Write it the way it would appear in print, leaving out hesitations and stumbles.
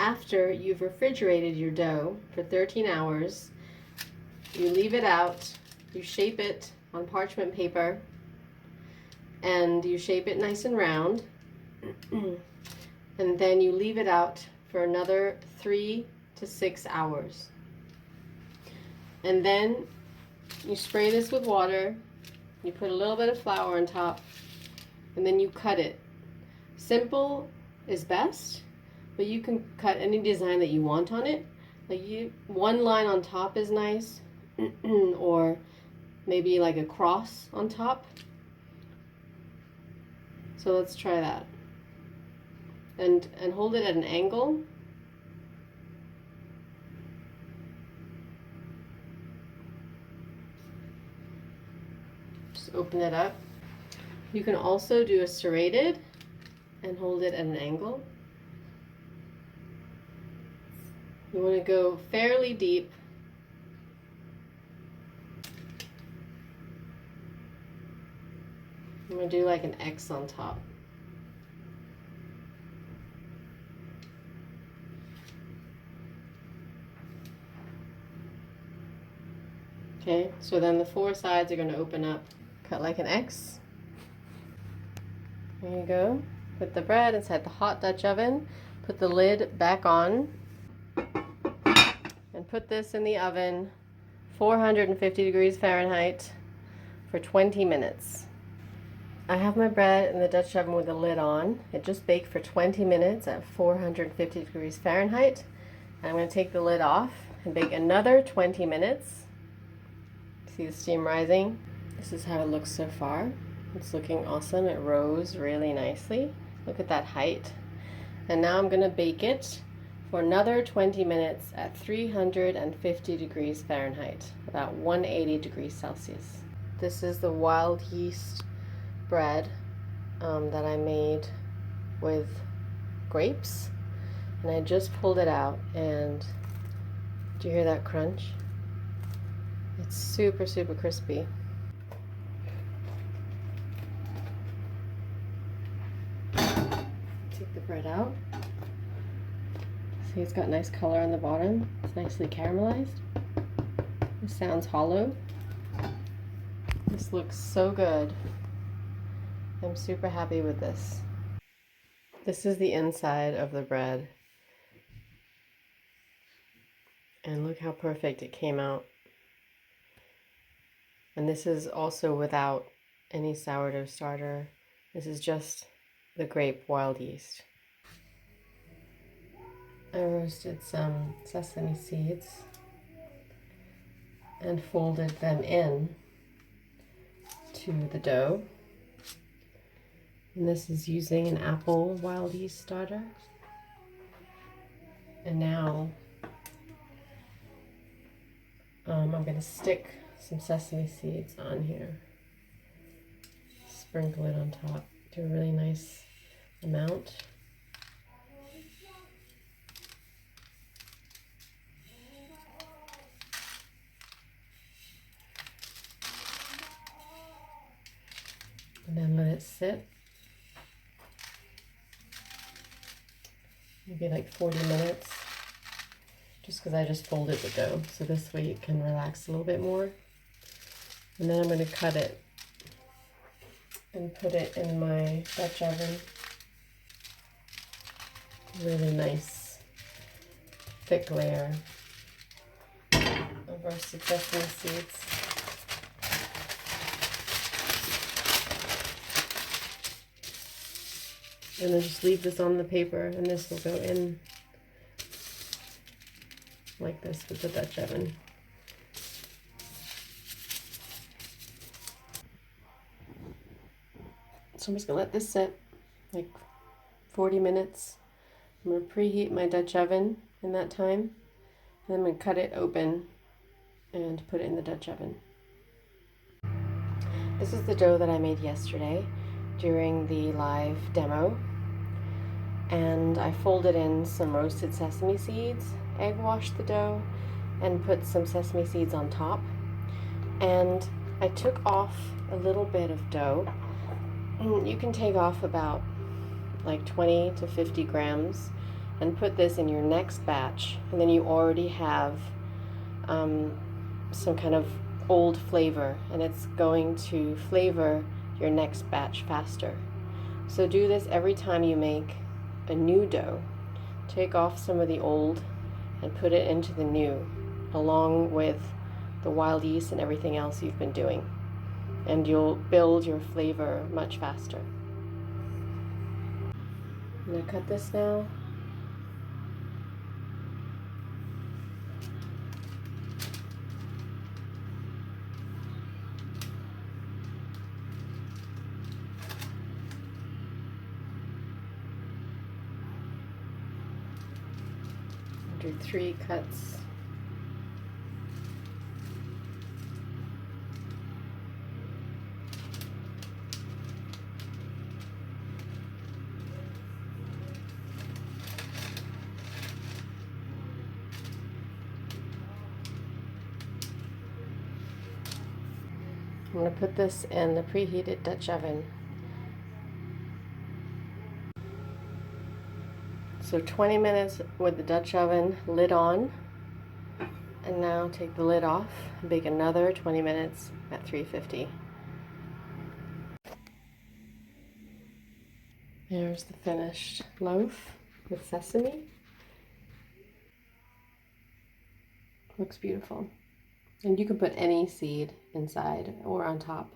after you've refrigerated your dough for 13 hours, you leave it out, you shape it on parchment paper, and you shape it nice and round, and then you leave it out for another 3 to 6 hours. And then you spray this with water, you put a little bit of flour on top, and then you cut it. Simple is best, but you can cut any design that you want on it. Like one line on top is nice, or maybe like a cross on top. So let's try that. And hold it at an angle. Just open it up. You can also do a serrated and hold it at an angle. You want to go fairly deep. I'm going to do like an X on top. Okay, so then the 4 sides are going to open up. Cut like an X. There you go. Put the bread inside the hot Dutch oven. Put the lid back on. And put this in the oven, 450 degrees Fahrenheit, for 20 minutes. I have my bread in the Dutch oven with the lid on. It just baked for 20 minutes at 450 degrees Fahrenheit. And I'm going to take the lid off and bake another 20 minutes. See the steam rising? This is how it looks so far. It's looking awesome. It rose really nicely. Look at that height. And now I'm going to bake it for another 20 minutes at 350 degrees Fahrenheit, about 180 degrees Celsius. This is the wild yeast bread that I made with grapes, and I just pulled it out, and do you hear that crunch? It's super, super crispy. Take the bread out. See, it's got nice color on the bottom. It's nicely caramelized. It sounds hollow. This looks so good. I'm super happy with this. This is the inside of the bread. And look how perfect it came out. And this is also without any sourdough starter. This is just the grape wild yeast. I roasted some sesame seeds and folded them in to the dough. And this is using an apple wild yeast starter. And now I'm going to stick some sesame seeds on here. Sprinkle it on top. Do a really nice amount. And then let it sit. Maybe like 40 minutes. Just because I just folded the dough. So this way it can relax a little bit more. And then I'm going to cut it and put it in my Dutch oven. Really nice thick layer of roasted sesame seeds. And then just leave this on the paper, and this will go in like this with the Dutch oven. So I'm just gonna let this sit like 40 minutes. I'm gonna preheat my Dutch oven in that time, and then I'm gonna cut it open and put it in the Dutch oven. This is the dough that I made yesterday during the live demo, and I folded in some roasted sesame seeds, egg washed the dough, and put some sesame seeds on top. And I took off a little bit of dough. You can take off about like 20 to 50 grams and put this in your next batch, and then you already have some kind of old flavor, and it's going to flavor your next batch faster. So do this every time you make a new dough. Take off some of the old and put it into the new, along with the wild yeast and everything else you've been doing, and you'll build your flavor much faster. I'm going to cut this now. Do 3 cuts. I'm going to put this in the preheated Dutch oven. So 20 minutes with the Dutch oven lid on. And now take the lid off and bake another 20 minutes at 350. There's the finished loaf with sesame. Looks beautiful. And you can put any seed inside or on top.